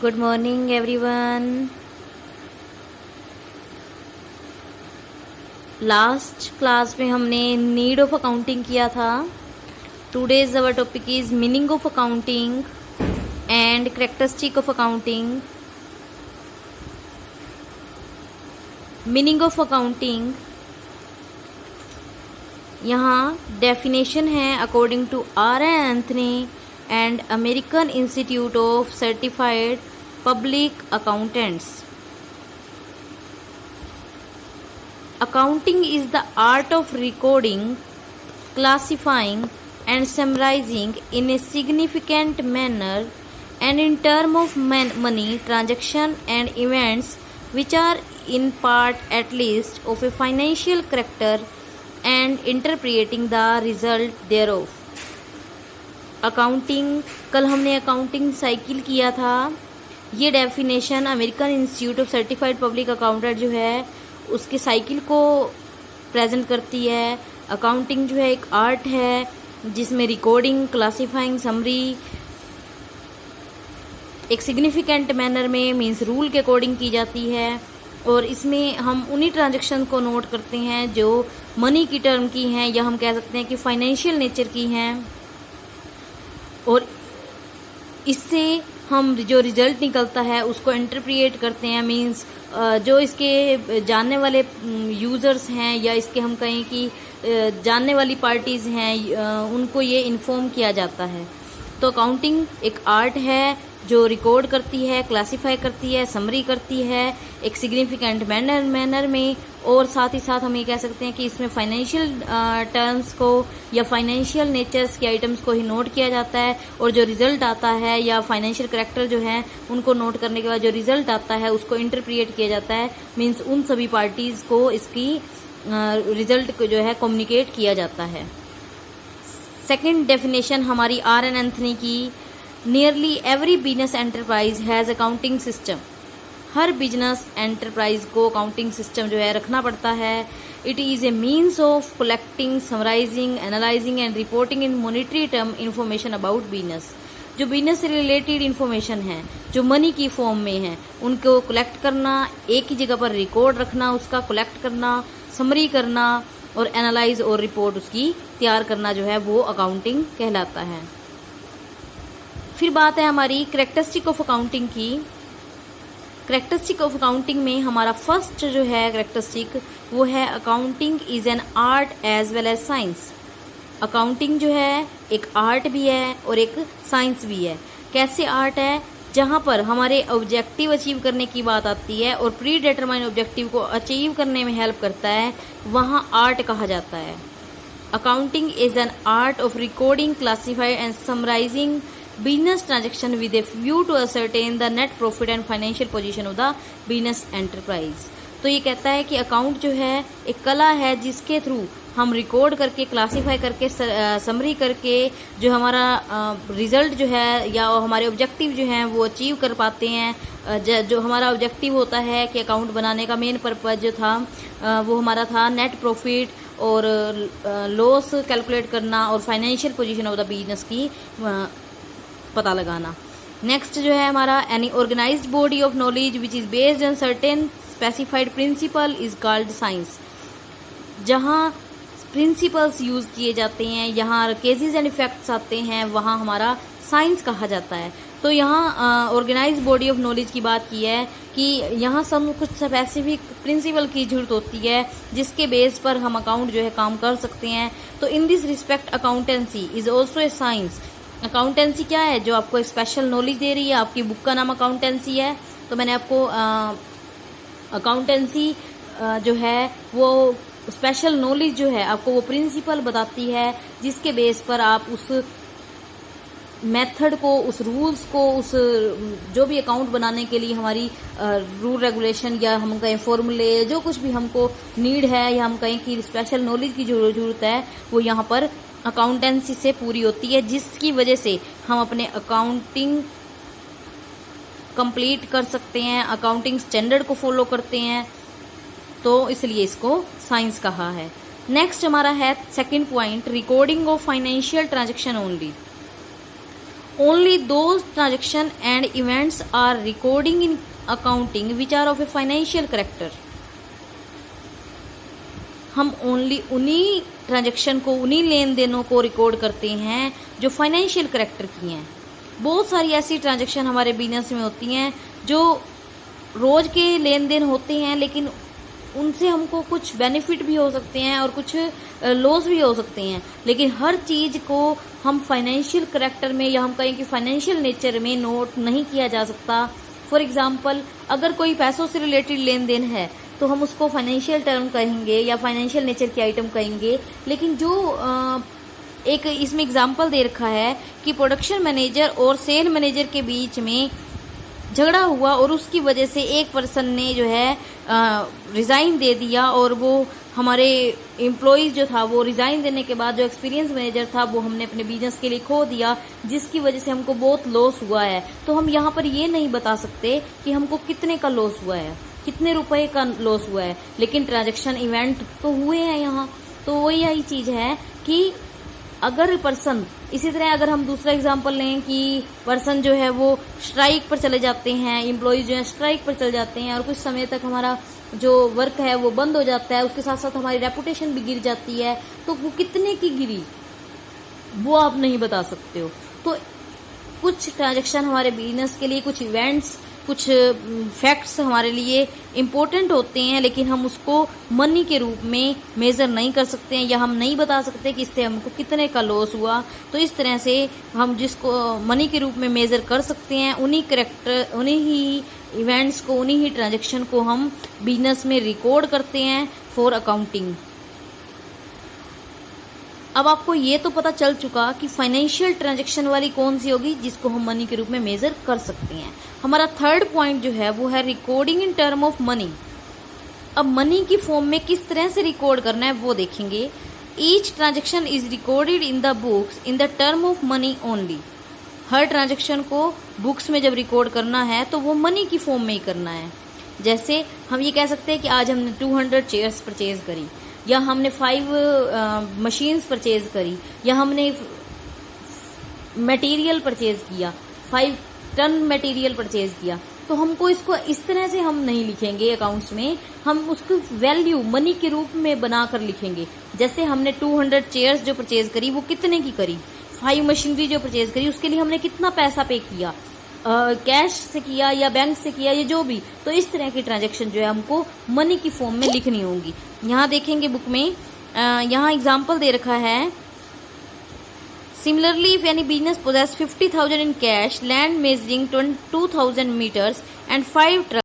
Good morning everyone. Last class में हमने need of accounting किया था। Today's our topic is meaning of accounting and characteristic of accounting. Meaning of accounting, यहाँ definition है according to R N Anthony and American Institute of Certified Public Accountants. Accounting is the art of recording, classifying and summarizing in a significant manner and in terms of money transaction and events which are in part at least of a financial character and interpreting the result thereof. Accounting, कल हमने accounting cycle किया था। ये definition American institute of certified public accountant जो है उसके cycle को present करती है। अकाउंटिंग जो है एक आर्ट है जिसमें रिकॉर्डिंग, क्लासिफाइंग, समरी एक सिग्निफिकेंट मैनर में मीन्स रूल के अकॉर्डिंग की जाती है और इसमें हम उन्हीं ट्रांजैक्शन को नोट करते हैं जो मनी की टर्म की हैं या हम कह सकते हैं कि फाइनेंशियल नेचर की हैं और इससे हम जो रिजल्ट निकलता है उसको इंटरप्रिएट करते हैं। मींस जो इसके जानने वाले यूज़र्स हैं या इसके हम कहें कि जानने वाली पार्टीज़ हैं उनको ये इन्फॉर्म किया जाता है। तो अकाउंटिंग एक आर्ट है जो रिकॉर्ड करती है, क्लासिफाई करती है, समरी करती है एक सिग्निफिकेंट मैनर में और साथ ही साथ हम ये कह सकते हैं कि इसमें फाइनेंशियल टर्म्स को या फाइनेंशियल नेचर्स के आइटम्स को ही नोट किया जाता है और जो रिजल्ट आता है या फाइनेंशियल करैक्टर जो है उनको नोट करने के बाद जो रिजल्ट आता है उसको इंटरप्रिएट किया जाता है। मीन्स उन सभी पार्टीज़ को इसकी रिजल्ट को जो है कम्युनिकेट किया जाता है। सेकेंड डेफिनेशन हमारी आर एन एंथनी की, nearly every business enterprise has accounting system. हर बिजनेस एंटरप्राइज को अकाउंटिंग सिस्टम जो है रखना पड़ता है। It is a means of collecting, summarising, analysing and reporting in monetary term information about business. जो बिजनेस से रिलेटेड इन्फॉर्मेशन है जो मनी की फॉर्म में है उनको कलेक्ट करना, एक ही जगह पर रिकॉर्ड रखना, उसका कलेक्ट करना, समरी करना और एनालाइज और रिपोर्ट उसकी तैयार करना जो है वो अकाउंटिंग कहलाता है। फिर बात है हमारी कैरेक्टरिस्टिक ऑफ अकाउंटिंग की। कैरेक्टरिस्टिक ऑफ अकाउंटिंग में हमारा फर्स्ट जो है कैरेक्टरिस्टिक वो है accounting is an art as well as science. Accounting जो है एक आर्ट भी है और एक साइंस भी है। कैसे आर्ट है? जहाँ पर हमारे ऑब्जेक्टिव अचीव करने की बात आती है और प्री डिटरमाइन ऑब्जेक्टिव को अचीव करने में हेल्प करता है, वहाँ आर्ट कहा जाता है। Accounting is an art of recording, classify and summarising business transaction with a view to ascertain the net profit and financial position of the business enterprise। तो ये कहता है कि अकाउंट जो है एक कला है जिसके थ्रू हम रिकॉर्ड करके, क्लासीफाई करके, समरी करके जो हमारा रिजल्ट जो है या हमारे ऑब्जेक्टिव जो हैं वो अचीव कर पाते हैं। जो हमारा ऑब्जेक्टिव होता है कि अकाउंट बनाने का मेन पर्पज जो था वो हमारा था नेट प्रॉफिट और लॉस कैलकुलेट करना और financial position of the business की पता लगाना। नेक्स्ट जो है हमारा any organised body of knowledge which is based on certain specified principle is called science. जहाँ प्रिंसिपल्स यूज किए जाते हैं, यहाँ केसेस एंड इफेक्ट्स आते हैं, वहाँ हमारा साइंस कहा जाता है। तो यहाँ ऑर्गेनाइज्ड बॉडी ऑफ नॉलेज की बात की है कि यहाँ सब कुछ स्पेसिफिक प्रिंसिपल की जरूरत होती है जिसके बेस पर हम अकाउंट जो है काम कर सकते हैं। तो in this respect accountancy is also a science. Accountancy क्या है? जो आपको एक स्पेशल नॉलेज दे रही है। आपकी बुक का नाम अकाउंटेंसी है, तो मैंने आपको अकाउंटेंसी जो है वो स्पेशल नॉलेज जो है आपको वो प्रिंसिपल बताती है जिसके बेस पर आप उस मेथड को, उस रूल्स को, उस जो भी अकाउंट बनाने के लिए हमारी रूल रेगुलेशन या हम कहें फॉर्मूले, जो कुछ भी हमको नीड है या हम कहें कि स्पेशल नॉलेज की जो जरूरत है वो यहाँ पर अकाउंटेंसी से पूरी होती है, जिसकी वजह से हम अपने अकाउंटिंग कंप्लीट कर सकते हैं, अकाउंटिंग स्टैंडर्ड को फॉलो करते हैं। तो इसलिए इसको साइंस कहा है। नेक्स्ट हमारा है second point, recording of financial transaction only. Only those transaction and events are recording in accounting which are of a financial character. हम ओनली उन्हीं ट्रांजेक्शन को, उन्हीं लेन देनों को रिकॉर्ड करते हैं जो फाइनेंशियल करेक्टर की हैं। बहुत सारी ऐसी ट्रांजेक्शन हमारे बिजनेस में होती हैं जो रोज के लेन देन होते हैं, लेकिन उनसे हमको कुछ बेनिफिट भी हो सकते हैं और कुछ लॉस भी हो सकते हैं, लेकिन हर चीज को हम फाइनेंशियल करेक्टर में या हम कहें कि फाइनेंशियल नेचर में नोट नहीं किया जा सकता। फॉर एग्जाम्पल, अगर कोई पैसों से रिलेटेड लेन देन है तो हम उसको फाइनेंशियल टर्म कहेंगे या फाइनेंशियल नेचर की आइटम कहेंगे, लेकिन जो एक इसमें एग्जाम्पल दे रखा है कि प्रोडक्शन मैनेजर और सेल मैनेजर के बीच में झगड़ा हुआ और उसकी वजह से एक पर्सन ने जो है रिजाइन दे दिया, और वो हमारे एम्प्लॉयज जो था वो रिजाइन देने के बाद जो एक्सपीरियंस मैनेजर था वो हमने अपने बिजनेस के लिए खो दिया, जिसकी वजह से हमको बहुत लॉस हुआ है। तो हम यहाँ पर ये नहीं बता सकते कि हमको कितने का लॉस हुआ है, कितने रुपए का लॉस हुआ है, लेकिन ट्रांजैक्शन इवेंट तो हुए हैं यहाँ। तो वो यही चीज है कि अगर पर्सन, इसी तरह अगर हम दूसरा एग्जांपल लें कि पर्सन जो है वो स्ट्राइक पर चले जाते हैं, एम्प्लॉय जो है स्ट्राइक पर चले जाते हैं और कुछ समय तक हमारा जो वर्क है वो बंद हो जाता है, उसके साथ साथ हमारी रेपुटेशन भी गिर जाती है, तो वो कितने की गिरी वो आप नहीं बता सकते हो। तो कुछ ट्रांजैक्शन हमारे बिजनेस के लिए, कुछ इवेंट्स, कुछ फैक्ट्स हमारे लिए इम्पोर्टेंट होते हैं, लेकिन हम उसको मनी के रूप में मेजर नहीं कर सकते हैं या हम नहीं बता सकते कि इससे हमको कितने का लॉस हुआ। तो इस तरह से हम जिसको मनी के रूप में मेजर कर सकते हैं, उन्हीं करेक्टर, उन्हीं ही इवेंट्स को, उन्हीं ही ट्रांजैक्शन को हम बिजनेस में रिकॉर्ड करते हैं फॉर अकाउंटिंग। अब आपको ये तो पता चल चुका कि फाइनेंशियल ट्रांजैक्शन वाली कौन सी होगी जिसको हम मनी के रूप में मेजर कर सकते हैं। हमारा थर्ड पॉइंट जो है वो है recording in term of money. अब मनी की फॉर्म में किस तरह से रिकॉर्ड करना है वो देखेंगे। Each transaction is recorded in the books in the term of money only. Her transaction को बुक्स में जब रिकॉर्ड करना है तो वो मनी की फॉर्म में ही करना है। जैसे हम ये कह सकते हैं कि आज हमने 200 चेयर्स परचेज करी, या हमने 5 मशीन्स परचेज करी, या हमने मटेरियल परचेज किया, 5 टन मटेरियल परचेज किया। तो हमको इसको इस तरह से हम नहीं लिखेंगे अकाउंट्स में, हम उसको वैल्यू मनी के रूप में बनाकर लिखेंगे। जैसे हमने 200 चेयर्स जो परचेज करी वो कितने की करी, 5 मशीनरी जो परचेज करी उसके लिए हमने कितना पैसा पे किया, कैश से किया या बैंक से किया, ये जो भी। तो इस तरह की ट्रांजैक्शन जो है हमको मनी की फॉर्म में लिखनी होगी। यहाँ देखेंगे बुक में, यहाँ एग्जाम्पल दे रखा है। Similarly, if any business possess 50,000 in cash, land measuring 22,000 meters and 5 trucks